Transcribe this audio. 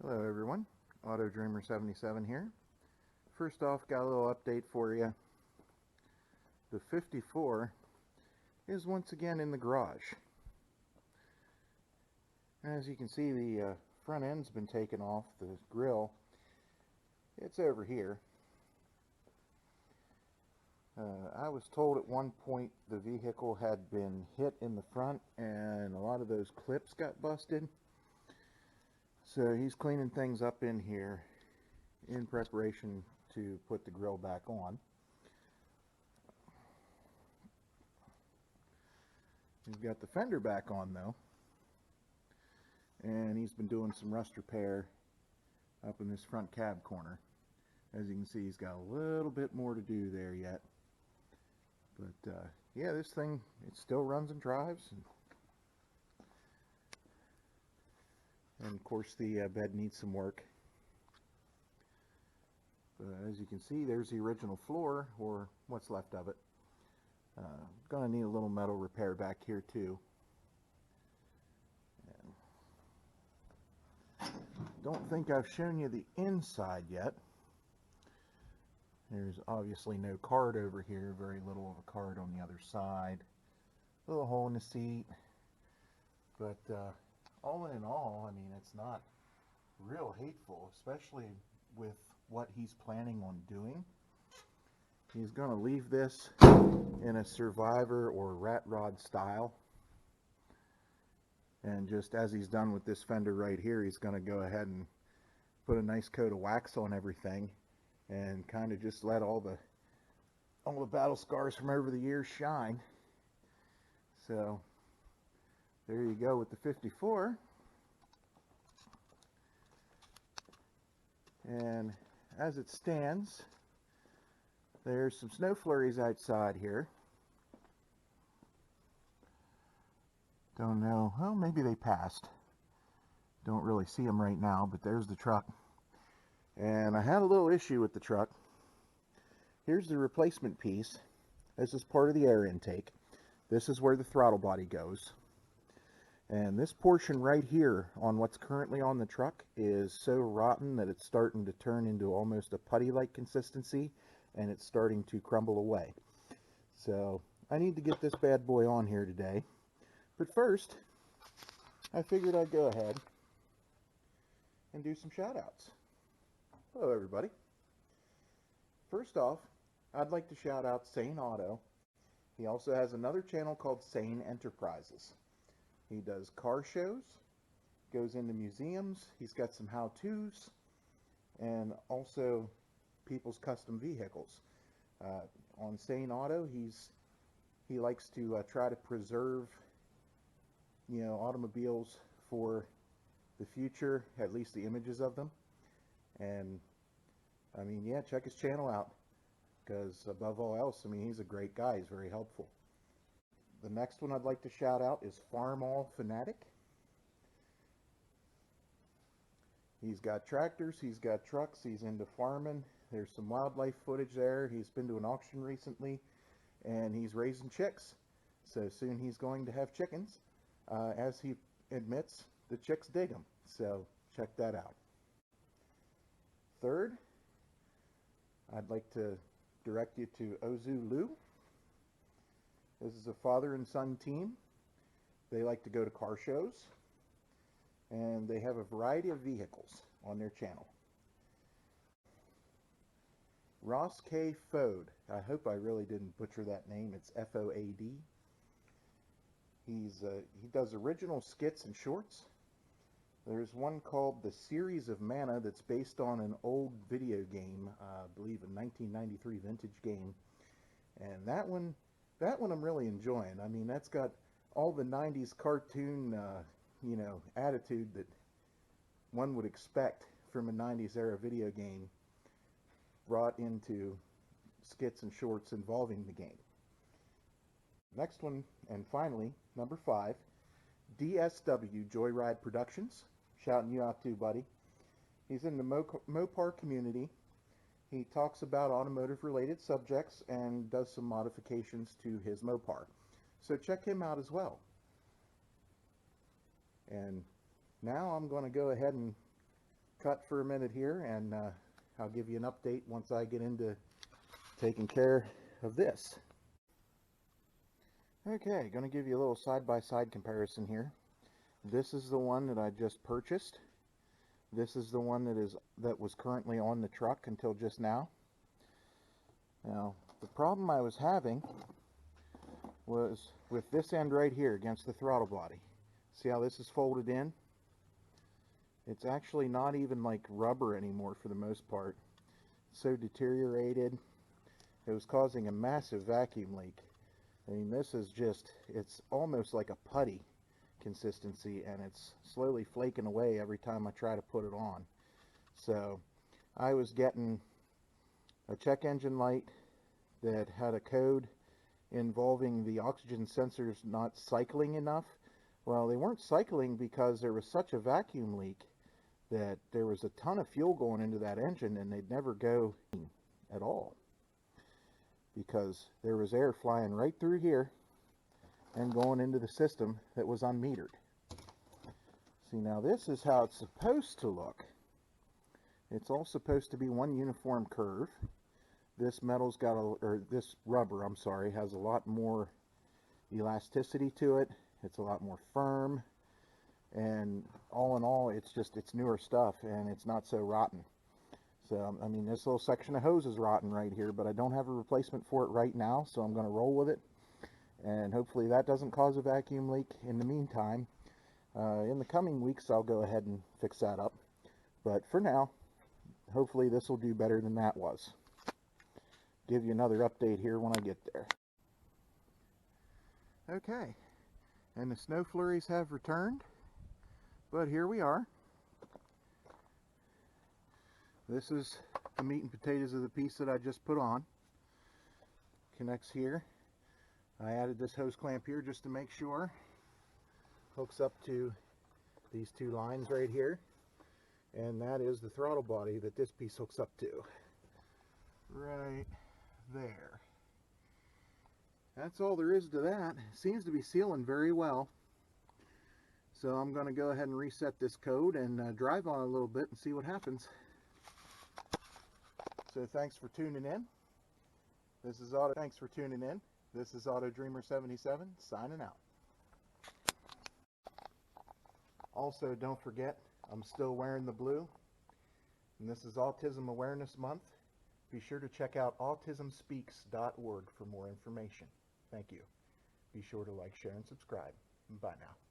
Hello everyone, Auto Dreamer 77 here. First off, got a little update for you. The 54 is once again in the garage. As you can see, the front end's been taken off, the grill. It's over here. I was told at one point the vehicle had been hit in the front and a lot of those clips got busted. So he's cleaning things up in here in preparation to put the grill back on. He's got the fender back on though, and he's been doing some rust repair up in this front cab corner. As you can see, he's got a little bit more to do there yet, but yeah, this thing, it still runs and drives, and of course the bed needs some work. But as you can see, there's the original floor, or what's left of it. Gonna need a little metal repair back here too. And don't think I've shown you the inside yet. There's obviously no card over here, very little of a card on the other side. A little hole in the seat. But all in all, I mean, it's not real hateful, especially with what he's planning on doing. He's going to leave this in a Survivor or Rat Rod style. And just as he's done with this fender right here, he's going to go ahead and put a nice coat of wax on everything and kind of just let all the battle scars from over the years shine. So there you go with the 54. And as it stands, there's some snow flurries outside here. Don't know, well, maybe they passed. Don't really see them right now, but there's the truck. And I had a little issue with the truck. Here's the replacement piece. This is part of the air intake. This is where the throttle body goes. And this portion right here on what's currently on the truck is so rotten that it's starting to turn into almost a putty-like consistency, and it's starting to crumble away. So I need to get this bad boy on here today. But first, I figured I'd go ahead and do some shout outs. Hello everybody. First off, I'd like to shout out Sane Auto. He also has another channel called Sane Enterprises. He does car shows, goes into museums, he's got some how-tos, and also people's custom vehicles. On Sane Auto, he likes to try to preserve, you know, automobiles for the future, at least the images of them. And I mean, yeah, check his channel out, because above all else, I mean, he's a great guy. He's very helpful. The next one I'd like to shout out is Farm All Fanatic. He's got tractors, he's got trucks, he's into farming. There's some wildlife footage there. He's been to an auction recently, and he's raising chicks. So soon he's going to have chickens. As he admits, the chicks dig him. So check that out. Third, I'd like to direct you to Ozu Lu. This is a father and son team. They like to go to car shows, and they have a variety of vehicles on their channel. Ross K. Fode. I hope I really didn't butcher that name. It's F-O-A-D. He does original skits and shorts. There's one called The Series of Mana that's based on an old video game, I believe a 1993 vintage game. And that one I'm really enjoying. I mean, that's got all the 90s cartoon, you know, attitude that one would expect from a 90s era video game brought into skits and shorts involving the game. Next one, and finally, number 5, DSW Joyride Productions. Shouting you out too, buddy. He's in the Mopar community. He talks about automotive related subjects and does some modifications to his Mopar. So check him out as well. And now I'm going to go ahead and cut for a minute here, and I'll give you an update once I get into taking care of this. Okay, going to give you a little side-by-side comparison here. This is the one that I just purchased. This is the one that was currently on the truck until just now. Now, the problem I was having was with this end right here against the throttle body. See how this is folded in? It's actually not even like rubber anymore for the most part. It's so deteriorated. It was causing a massive vacuum leak. I mean, this is just, it's almost like a putty consistency, and it's slowly flaking away every time I try to put it on. So I was getting a check engine light that had a code involving the oxygen sensors not cycling enough. Well, they weren't cycling because there was such a vacuum leak that there was a ton of fuel going into that engine, and they'd never go at all because there was air flying right through here and going into the system that was unmetered. See, now this is how it's supposed to look. It's all supposed to be one uniform curve. This metal's got this rubber, I'm sorry, has a lot more elasticity to it. It's a lot more firm, and all in all, it's newer stuff, and it's not so rotten. So, I mean, this little section of hose is rotten right here, but I don't have a replacement for it right now, so I'm going to roll with it. And hopefully that doesn't cause a vacuum leak. In the meantime, in the coming weeks, I'll go ahead and fix that up. But for now, hopefully this will do better than that was. Give you another update here when I get there. Okay, and the snow flurries have returned, but here we are. This is the meat and potatoes of the piece that I just put on. Connects here. I added this hose clamp here just to make sure. Hooks up to these two lines right here. And that is the throttle body that this piece hooks up to. Right there. That's all there is to that. It seems to be sealing very well. So I'm going to go ahead and reset this code and drive on a little bit and see what happens. So thanks for tuning in. Thanks for tuning in. This is Auto Dreamer 77 signing out. Also, don't forget, I'm still wearing the blue, and this is Autism Awareness Month. Be sure to check out autismspeaks.org for more information. Thank you. Be sure to like, share, and subscribe. Bye now.